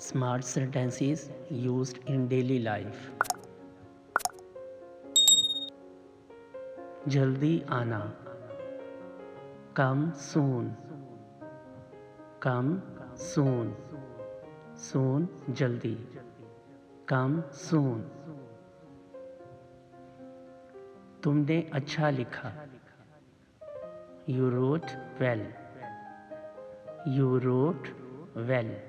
Smart sentences used in daily life. जल्दी आना. Come soon. Come soon. Soon जल्दी. Come soon. तुमने अच्छा लिखा. You wrote well. You wrote well.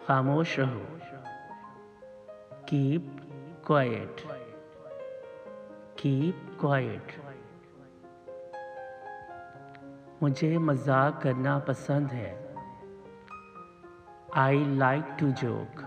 खामोश रहो. Keep quiet. Keep quiet. मुझे मजाक करना पसंद है. I like to joke.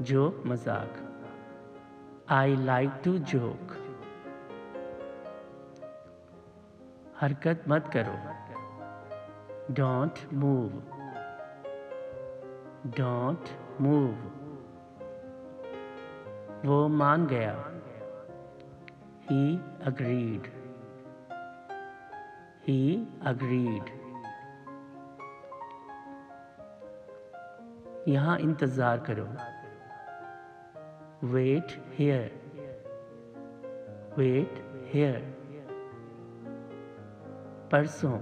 Joke मजाक. I like to joke. हरकत मत करो. Don't move. Don't move. वो मान गया. He agreed. He agreed. यहाँ इंतज़ार करो. Wait here. Wait here. परसों.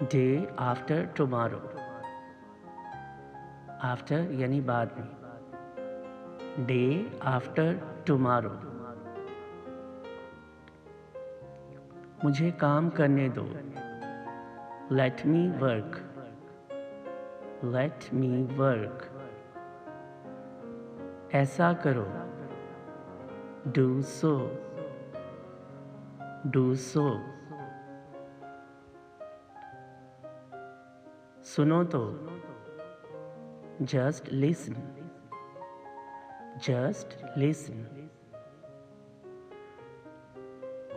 Day after tomorrow. After यानी बाद में. Day after tomorrow. मुझे काम करने दो. Let me work. Let me work. ऐसा करो. Do so. Do so. सुनो तो. Just listen. Just listen.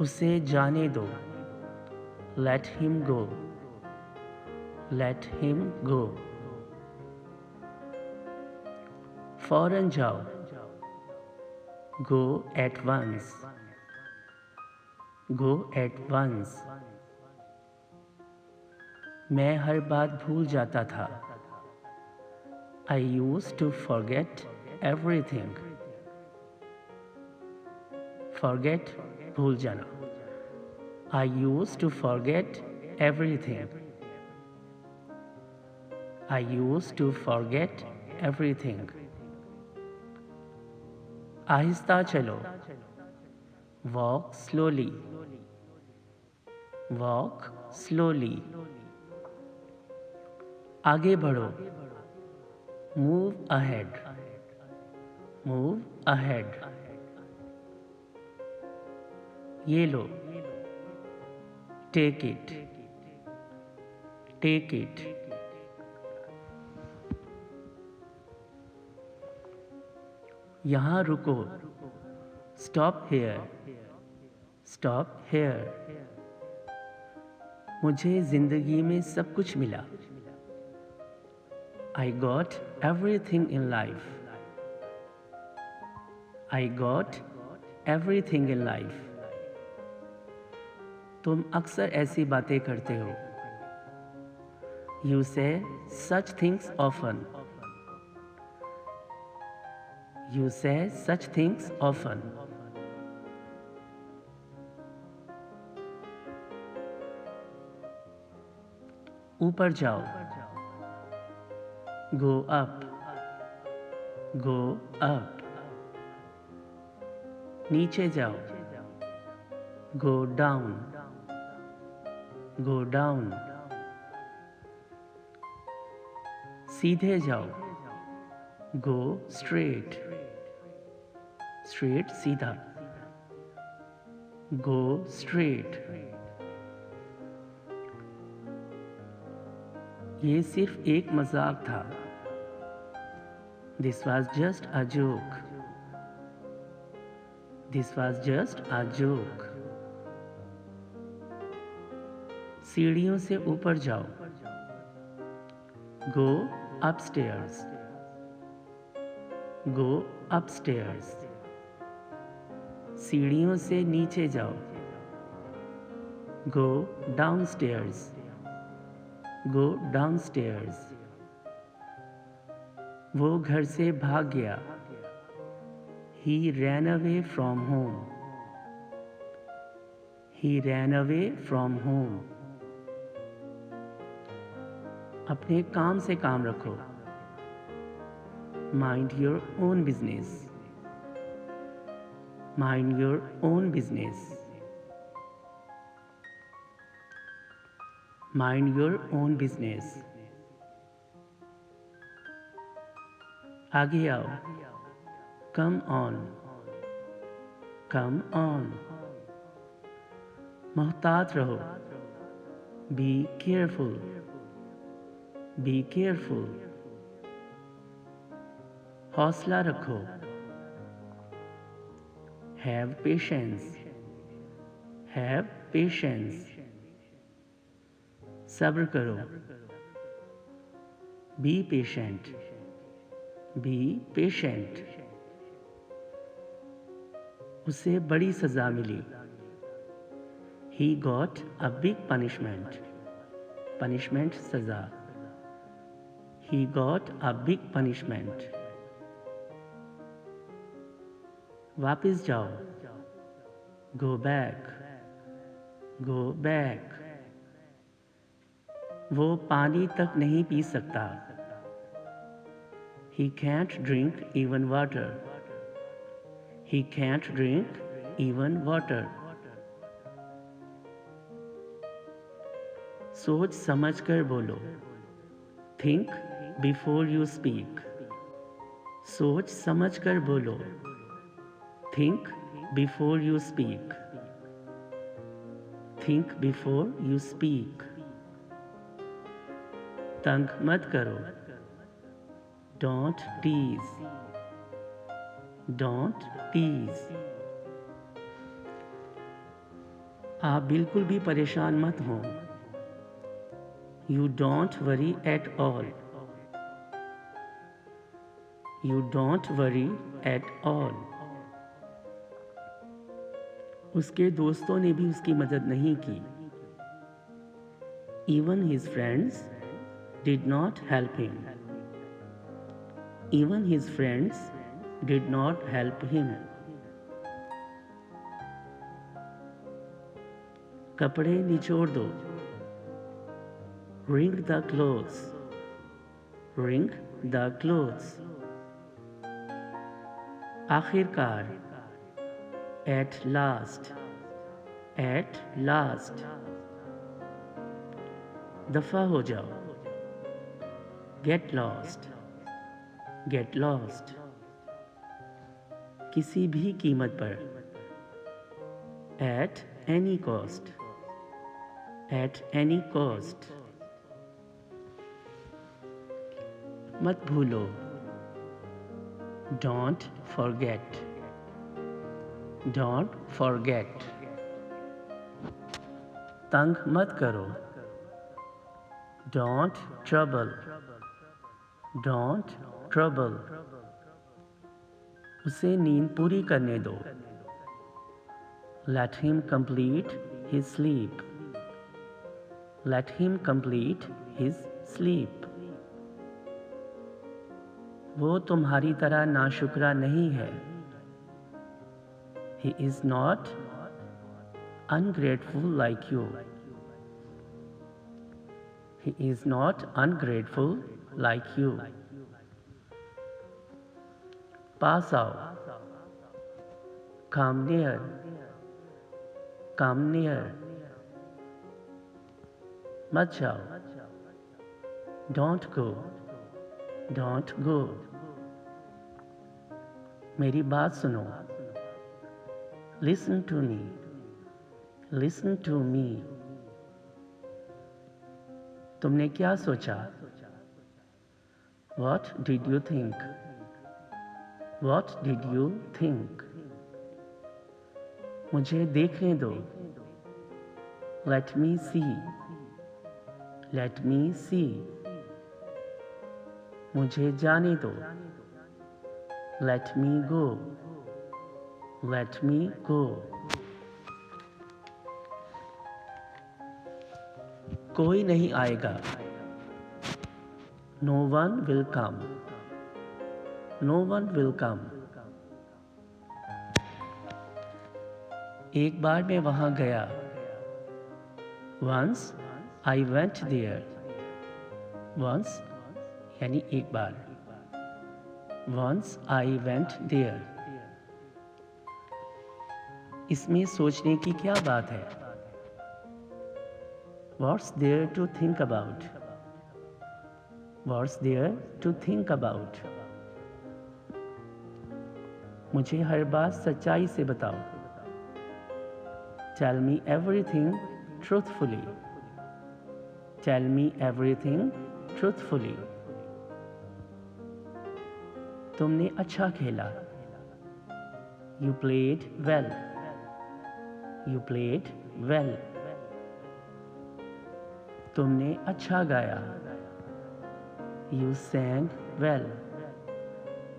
उसे जाने दो. Let him go. Let him go. फौरन जाओ. Go at once. Go at once. मैं हर बात भूल जाता था. I used to forget everything. Forget भूल जाना. I used to forget everything. I used to forget everything. आहिस्ता चलो. Walk slowly. Walk slowly. आगे बढ़ो. Move ahead. Move ahead. ये लो. Take it. Take it. यहाँ रुको. Stop here. Stop here. मुझे जिंदगी में सब कुछ मिला. I got everything in life. I got everything in life. तुम अक्सर ऐसी बातें करते हो. You say such things often. You say such things often. ऊपर जाओ. Go up. Go up. नीचे जाओ. Go down. Go down. सीधे जाओ. Go straight. Straight सीधा. Go straight. ये सिर्फ एक मजाक था. This was just a joke. This was just a joke. सीढ़ियों से ऊपर जाओ. Go upstairs. Go upstairs. सीढ़ियों से नीचे जाओ. Go downstairs. Go downstairs. वो घर से भाग गया. He ran away from home. He ran away from home. अपने काम से काम रखो. Mind your own business. Mind your own business. Mind your own business. आगे आओ. Come on. Come on. मोहतात रहो. Be careful. Be careful. हौसला रखो. Have patience. Have patience. सब्र करो. Be patient. Be patient. उसे बड़ी सजा मिली. He got a big punishment. Punishment सजा. He got a big punishment. वापस जाओ. Go back. Go back. वो पानी तक नहीं पी सकता. He can't drink even water. He can't drink even water. सोच समझ कर बोलो. Think before you speak. सोच समझ कर बोलो. Think before you speak. Think before you speak. तंग मत करो. Don't tease. Don't tease. आप बिल्कुल भी परेशान मत हो. You don't worry at all. You don't worry at all. उसके दोस्तों ने भी उसकी मदद नहीं की. Even his friends did not help him. Even his friends did not help him. कपड़े निचोड़ दो. Wring the clothes. Wring the clothes. आखिरकार. At last. At last. दफा हो जाओ. Get lost. Get lost. किसी भी कीमत पर. At any cost. At any cost. मत भूलो. Don't forget. Don't forget. तंग मत करो. Don't trouble. Don't trouble. उसे नींद पूरी करने दो. Let him complete his sleep. Let him complete his sleep. वो तुम्हारी तरह नाशुक्रा नहीं है. He is not ungrateful like you. He is not ungrateful like you. पास आओ. Come near. Come near. मत जाओ. Don't go. Don't go. मेरी बात सुनो. Listen to me. Listen to me. तुमने क्या सोचा? What did you think? What did you think? मुझे देखने दो. Let me see. Let me see. मुझे जाने दो. Let me go. Let me go. कोई नहीं आएगा. No one will come. No one will come. एक बार मैं वहाँ गया. Once I went there. Once यानी एक बार. Once I went there. इसमें सोचने की क्या बात है? What's there to think about? What's there to think about? मुझे हर बात सच्चाई से बताओ. Tell me everything truthfully. Tell me everything truthfully. तुमने अच्छा खेला. You played well. You played well. तुमने अच्छा गाया. You sang well.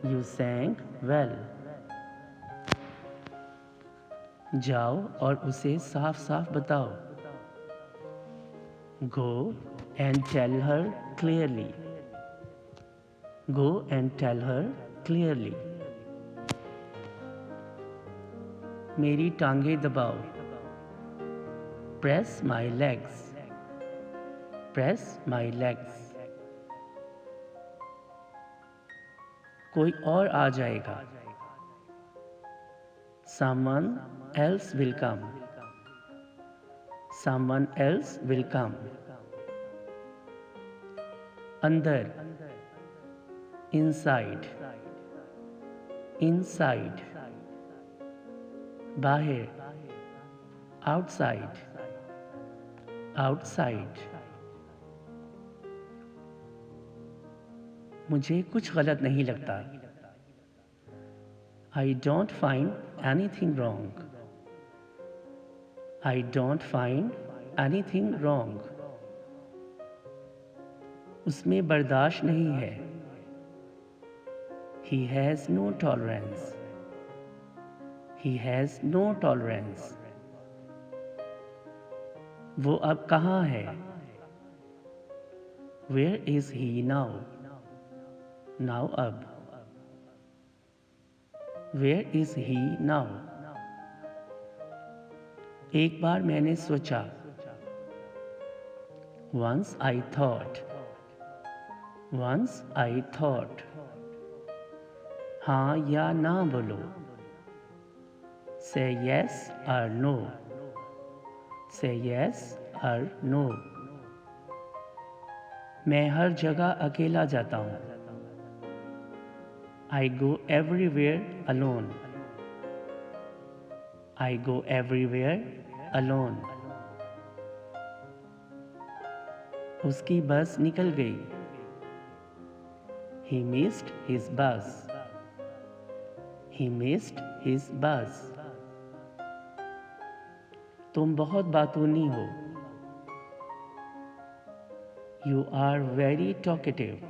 You sang well. जाओ और उसे साफ साफ बताओ. Go and tell her clearly. Go and tell her clearly. मेरी टांगें दबाओ. Press my legs. Press my legs. कोई और आ जाएगा. Someone else will come. Someone else will come. अंदर. Inside. Inside. बाहर. Outside. Outside. मुझे कुछ गलत नहीं लगता. I don't find anything wrong. I don't find anything wrong. उसमें बर्दाश्त नहीं है. He has no tolerance. He has no tolerance. वो अब कहाँ है? Where is he now? Now अब. Where is he now? एक बार मैंने सोचा. Once I thought. Once I thought. हाँ या ना बोलो. Say yes or no. Say yes or no. मैं हर जगह अकेला जाता हूँ. I go everywhere alone. I go everywhere alone. उसकी बस निकल गई. He missed his bus. He missed his bus. तुम बहुत बातूनी हो. You are very talkative.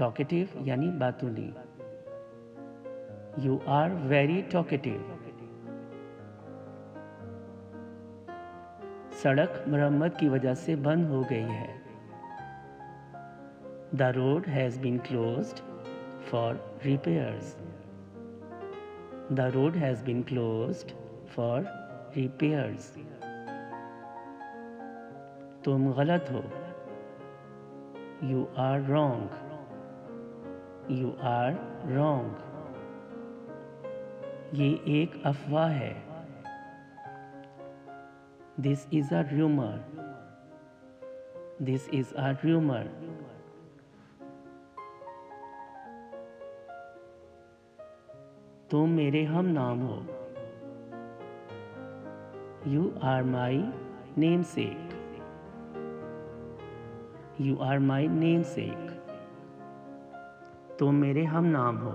Talkative यानी बातूनी. You are very talkative. सड़क मरम्मत की वजह से बंद हो गई है. The road has been closed for repairs. The road has been closed for repairs. तुम गलत हो. You are wrong. You are wrong. ये एक अफवाह है. This is a rumor. This is a rumor. तुम मेरे हम नाम हो. You are my namesake. You are my namesake. तुम मेरे हम नाम हो.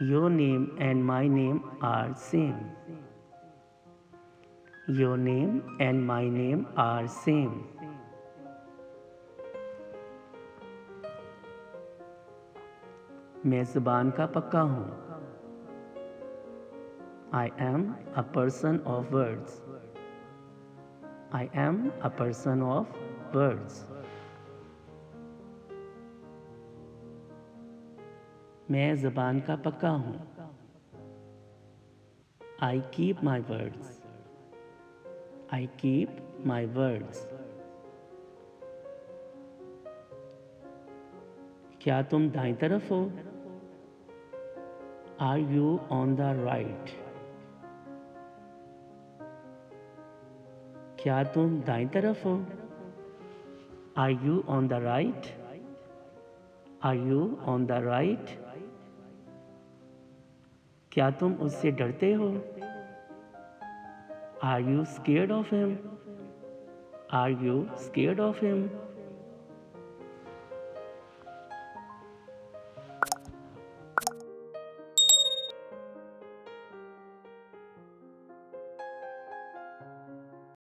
Your name and my name are same. Your name and my name are same. मैं ज़ुबान का पक्का हूँ. I am a person of words. I am a person of words. मैं ज़बान का पक्का हूँ। I keep my words. I keep my words. क्या तुम दाईं तरफ हो? Are you on the right? क्या तुम दाईं तरफ हो? Are you on the right? Are you on the right? क्या तुम उससे डरते हो? Are you scared of him? Are you scared of him?